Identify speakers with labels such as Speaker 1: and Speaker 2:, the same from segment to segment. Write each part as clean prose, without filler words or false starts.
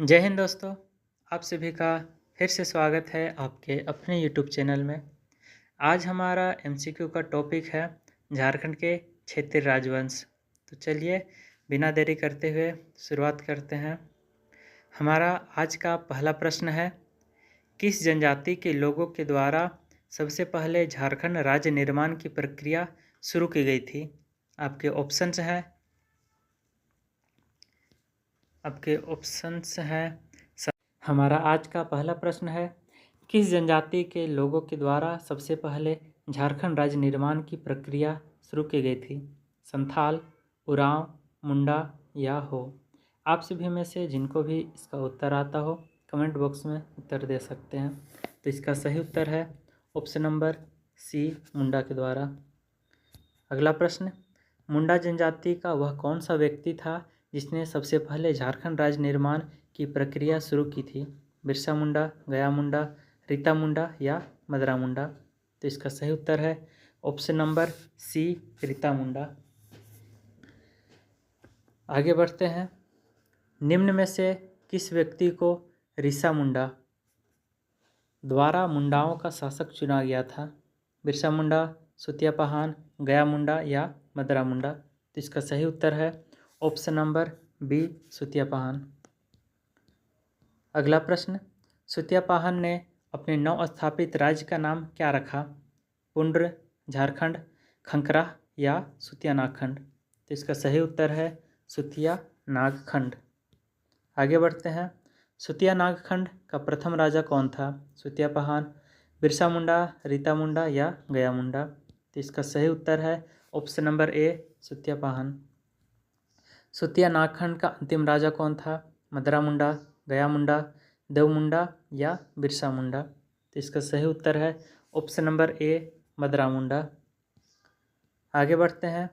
Speaker 1: जय हिंद दोस्तों। आप सभी का फिर से स्वागत है आपके अपने यूट्यूब चैनल में। आज हमारा एमसीक्यू का टॉपिक है झारखंड के क्षेत्रीय राजवंश। तो चलिए बिना देरी करते हुए शुरुआत करते हैं। हमारा आज का पहला प्रश्न है, किस जनजाति के लोगों के द्वारा सबसे पहले झारखंड राज्य निर्माण की प्रक्रिया शुरू की गई थी? आपके ऑप्शंस हैं। हमारा आज का पहला प्रश्न है, किस जनजाति के लोगों के द्वारा सबसे पहले झारखंड राज्य निर्माण की प्रक्रिया शुरू की गई थी? संथाल, उरांव, मुंडा या हो? आप सभी में से जिनको भी इसका उत्तर आता हो कमेंट बॉक्स में उत्तर दे सकते हैं। तो इसका सही उत्तर है ऑप्शन नंबर सी, मुंडा के द्वारा। अगला प्रश्न, मुंडा जनजाति का वह कौन सा व्यक्ति था जिसने सबसे पहले झारखंड राज्य निर्माण की प्रक्रिया शुरू की थी? बिरसा मुंडा, गया मुंडा, रीता मुंडा या मदरा मुंडा? तो इसका सही उत्तर है ऑप्शन नंबर सी, रीता मुंडा। आगे बढ़ते हैं। निम्न में से किस व्यक्ति को रीसा मुंडा द्वारा मुंडाओं का शासक चुना गया था? बिरसा मुंडा, सुतिया पाहान, गया मुंडा या मदरा मुंडा? तो इसका सही उत्तर है ऑप्शन नंबर बी, सुतिया पाहान। अगला प्रश्न, सुतिया पाहान ने अपने नव स्थापित राज्य का नाम क्या रखा? पुंड्र, झारखंड, खंकरा या सुतिया नागखंड? तो इसका सही उत्तर है सुतिया नागखंड। आगे बढ़ते हैं। सुतिया नागखंड का प्रथम राजा कौन था? सुतिया पाहान, बिरसा मुंडा, रीता मुंडा या गया मुंडा? तो इसका सही उत्तर है ऑप्शन नंबर ए, सुतिया पाहान। सुतिया नागखंड का अंतिम राजा कौन था? मदरा मुंडा, गया मुंडा, देव मुंडा या बिरसा मुंडा? तो इसका सही उत्तर है ऑप्शन नंबर ए, मदरा मुंडा। आगे बढ़ते हैं।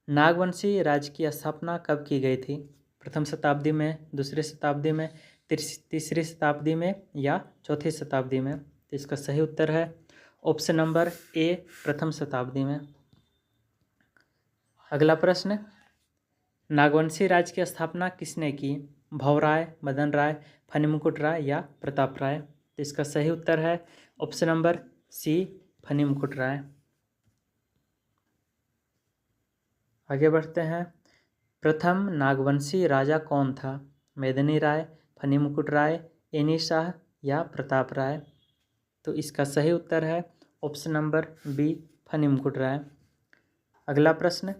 Speaker 1: नागवंशी राज्य की स्थापना कब की गई थी? प्रथम शताब्दी में, दूसरी शताब्दी में, तीसरी शताब्दी में या चौथी शताब्दी में? तो इसका सही उत्तर है ऑप्शन नंबर ए, प्रथम शताब्दी में। अगला प्रश्न, नागवंशी राज्य की स्थापना किसने की? भवराय, मदन राय, फणिमुकुट राय या प्रताप राय? तो इसका सही उत्तर है ऑप्शन नंबर सी, फणिमुकुट राय। आगे बढ़ते हैं। प्रथम नागवंशी राजा कौन था? मेदिनी राय, फणिमुकुट राय, एनी शाह या प्रताप राय? तो इसका सही उत्तर है ऑप्शन नंबर बी, फणिमुकुट राय। अगला प्रश्न,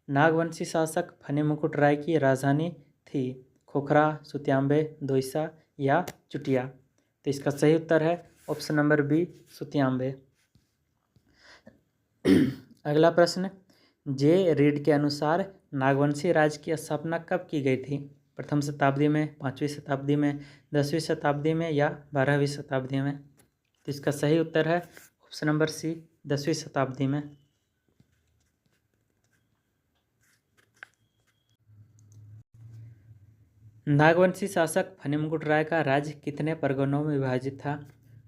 Speaker 1: नागवंशी शासक फणिमुकुट राय की राजधानी थी खोखरा, सुतियांबे, दोईसा या चुटिया? तो इसका सही उत्तर है ऑप्शन नंबर बी, सुतियांबे। अगला प्रश्न, जे रीड के अनुसार नागवंशी राज्य की स्थापना कब की गई थी? प्रथम शताब्दी में, पाँचवीं शताब्दी में, 10वीं शताब्दी में या 12वीं शताब्दी में? तो इसका सही उत्तर है ऑप्शन नंबर सी, 10वीं शताब्दी में। नागवंशी शासक फणिमुकुट राय का राज्य कितने परगनों में विभाजित था?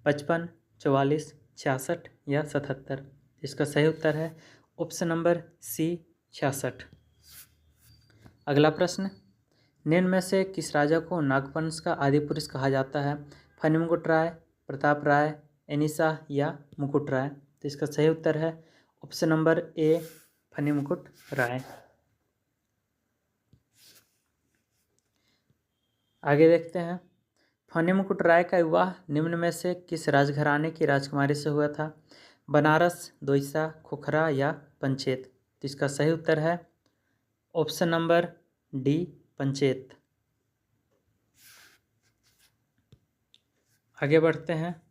Speaker 1: 55, 44, 66 या 77? इसका सही उत्तर है ऑप्शन नंबर सी, 66। अगला प्रश्न, निम्न में से किस राजा को नागवंश का आदि पुरुष कहा जाता है? फणिमुकुट राय, प्रताप राय, एनिसा या मुकुट राय? तो इसका सही उत्तर है ऑप्शन नंबर ए, फणिमुकुट राय। आगे देखते हैं। फणिमुकुट राय का विवाह निम्न में से किस राजघराने की राजकुमारी से हुआ था? बनारस, दोईसा, खोखरा या पंचेत? तो इसका सही उत्तर है ऑप्शन नंबर डी, पंचेत। आगे बढ़ते हैं।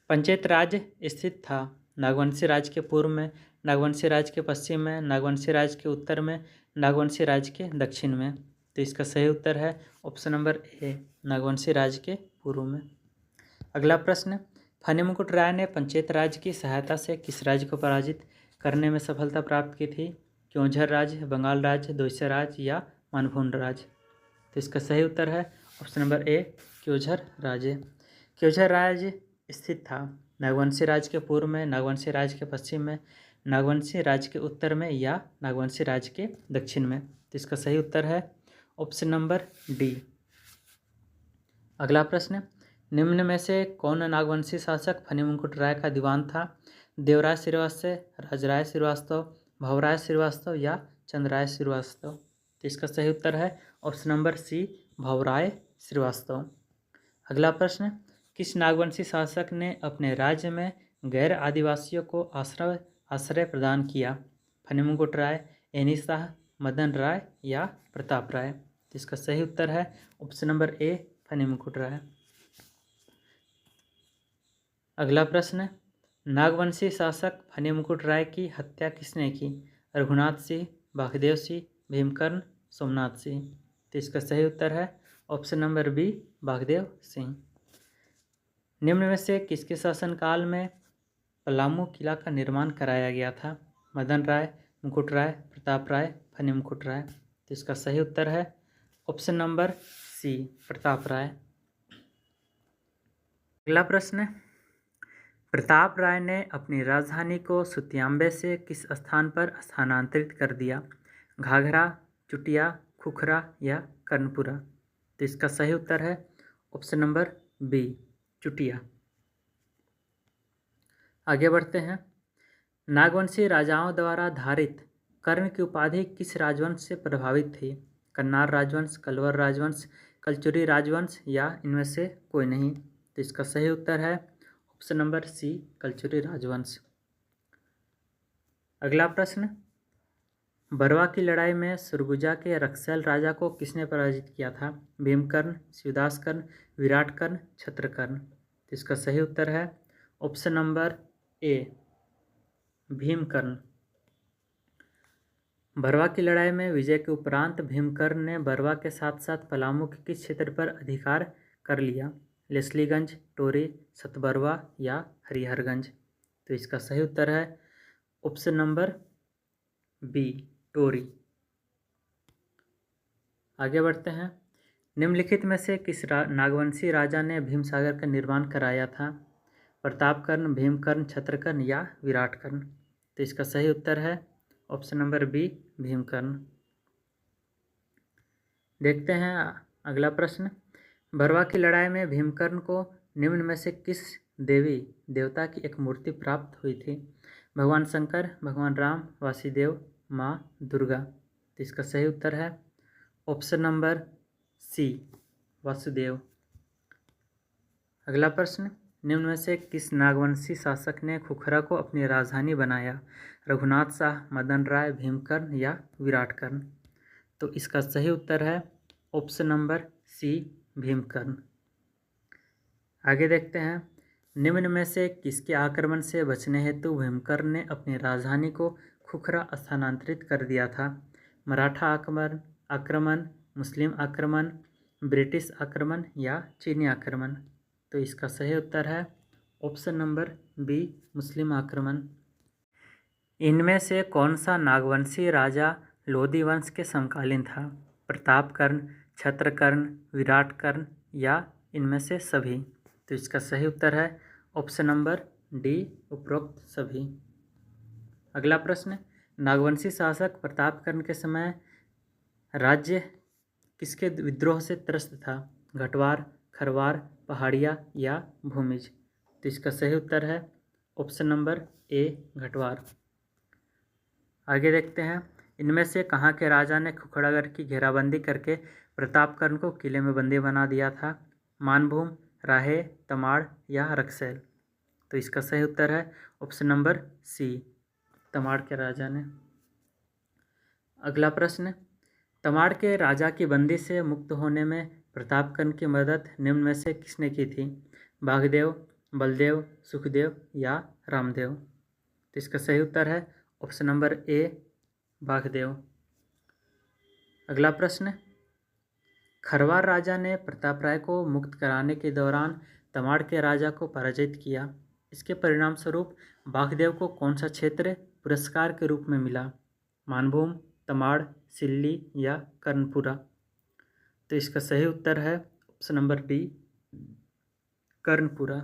Speaker 1: पंचेत राज्य स्थित था नागवंशी राज्य के पूर्व में, नागवंशी राज्य के पश्चिम में, नागवंशी राज्य के उत्तर में, नागवंशी राज्य के दक्षिण में? तो इसका सही उत्तर है ऑप्शन नंबर ए, नागवंशी राज्य के पूर्व में। अगला प्रश्न, फणिमुकुट राय ने पंचेत राज्य की सहायता से किस राज्य को पराजित करने में सफलता प्राप्त की थी? क्योंझर राज्य, बंगाल राज्य, दोईसा राज्य या मानभूम राज्य? तो इसका सही उत्तर है ऑप्शन नंबर ए, क्योंझर राज्य। क्योंझर राज्य स्थित था नागवंशी राज्य के पूर्व में, नागवंशी राज्य के पश्चिम में, नागवंशी राज्य के उत्तर में या नागवंशी राज्य के दक्षिण में? तो इसका सही उत्तर है ऑप्शन नंबर डी, अगला प्रश्न, निम्न में से कौन नागवंशी शासक फनी मुकुट राय का दीवान था? देवराय श्रीवास्तव, राजराय श्रीवास्तव, भवराय श्रीवास्तव या चंद्रराय श्रीवास्तव? तो इसका सही उत्तर है ऑप्शन नंबर सी, भवराय श्रीवास्तव। अगला प्रश्न, किस नागवंशी शासक ने अपने राज्य में गैर आदिवासियों को आश्रय प्रदान किया? फनी मुकुट राय, एनी शाह, मदन राय या प्रताप राय? तो इसका सही उत्तर है ऑप्शन नंबर ए, फनी मुकुट राय। अगला प्रश्न, नागवंशी शासक फनी मुकुट राय की हत्या किसने की? रघुनाथ सिंह, वासुदेव सिंह, भीमकर्ण, सोमनाथ सिंह? तो इसका सही उत्तर है option number B, Vasudev Singh. निम्न में से किसके शासनकाल में पलामू किला का निर्माण कराया गया था? मदन राय, मुकुट राय, प्रताप राय, फनी मुकुट राय? तो इसका सही उत्तर है ऑप्शन नंबर सी, प्रताप राय। अगला प्रश्न, प्रताप राय ने अपनी राजधानी को सुतियांबे से किस स्थान पर स्थानांतरित कर दिया? घाघरा, चुटिया, खुखरा या कर्णपुरा? तो इसका सही उत्तर है ऑप्शन नंबर बी, चुटिया। आगे बढ़ते हैं, नागवंशी राजाओं द्वारा धारित कर्ण की उपाधि किस राजवंश से प्रभावित थी? कन्नार राजवंश, कलवर राजवंश, कलचुरी राजवंश या इनमें से कोई नहीं? तो इसका सही उत्तर है ऑप्शन नंबर सी, कलचुरी राजवंश। अगला प्रश्न, बरवा की लड़ाई में सुरगुजा के रक्सैल राजा को किसने पराजित किया था? भीमकर्ण, शिवदासकर्ण, विराटकर्ण, छत्रकर्ण? तो इसका सही उत्तर है ऑप्शन नंबर ए, भीमकर्ण। बरवा की लड़ाई में विजय के उपरांत भीमकर्ण ने बरवा के साथ साथ पलामू के किस क्षेत्र पर अधिकार कर लिया? लेस्लीगंज, टोरी, सतबरवा या हरिहरगंज? तो इसका सही उत्तर है ऑप्शन नंबर बी, टोरी। आगे बढ़ते हैं, निम्नलिखित में से किस नागवंशी राजा ने भीमसागर का निर्माण कराया था? प्रतापकर्ण, भीमकर्ण, छत्रकर्ण या विराटकर्ण? तो इसका सही उत्तर है ऑप्शन नंबर बी, भीमकर्ण। देखते हैं अगला प्रश्न, बरवा की लड़ाई में भीमकर्ण को निम्न में से किस देवी देवता की एक मूर्ति प्राप्त हुई थी? भगवान शंकर, भगवान राम, वासुदेव, माँ दुर्गा? तो इसका सही उत्तर है ऑप्शन नंबर सी, वासुदेव। अगला प्रश्न, निम्न में से किस नागवंशी शासक ने खुखरा को अपनी राजधानी बनाया? रघुनाथ शाह, मदन राय, भीमकर्ण या विराटकर्ण? तो इसका सही उत्तर है ऑप्शन नंबर सी, भीमकर्ण। आगे देखते हैं, निम्न में से किसके आक्रमण से बचने हेतु भीमकर्ण ने अपनी राजधानी को खुखरा स्थानांतरित कर दिया था? मराठा आक्रमण, मुस्लिम आक्रमण, ब्रिटिश आक्रमण या चीनी आक्रमण? तो इसका सही उत्तर है ऑप्शन नंबर बी, मुस्लिम आक्रमण। इनमें से कौन सा नागवंशी राजा लोधी वंश के समकालीन था? प्रतापकर्ण, छत्रकर्ण, विराटकर्ण या इनमें से सभी? तो इसका सही उत्तर है ऑप्शन नंबर डी, उपरोक्त सभी। अगला प्रश्न, नागवंशी शासक प्रतापकर्ण के समय राज्य किसके विद्रोह से त्रस्त था? घटवार, खरवार, पहाड़िया या भूमिज? तो इसका सही उत्तर है ऑप्शन नंबर ए, घटवार। आगे देखते हैं, इनमें से कहाँ के राजा ने खुखड़ागढ़ की घेराबंदी करके प्रतापकर्ण को किले में बंदी बना दिया था? मानभूम, राहे, तमाड़ या रक्सैल? तो इसका सही उत्तर है ऑप्शन नंबर सी, तमाड़ के राजा ने। अगला प्रश्न, तमाड़ के राजा की बंदी से मुक्त होने में प्रतापकर्ण की मदद निम्न में से किसने की थी? बागदेव, बलदेव, सुखदेव या रामदेव? तो इसका सही उत्तर है ऑप्शन नंबर ए, बागदेव। अगला प्रश्न, खरवार राजा ने प्रताप राय को मुक्त कराने के दौरान तमाड़ के राजा को पराजित किया। इसके परिणाम स्वरूप बागदेव को कौन सा क्षेत्र पुरस्कार के रूप में मिला? मानभूम, तमाड़, सिल्ली या कर्णपुरा? तो इसका सही उत्तर है ऑप्शन नंबर डी, कर्णपुरा।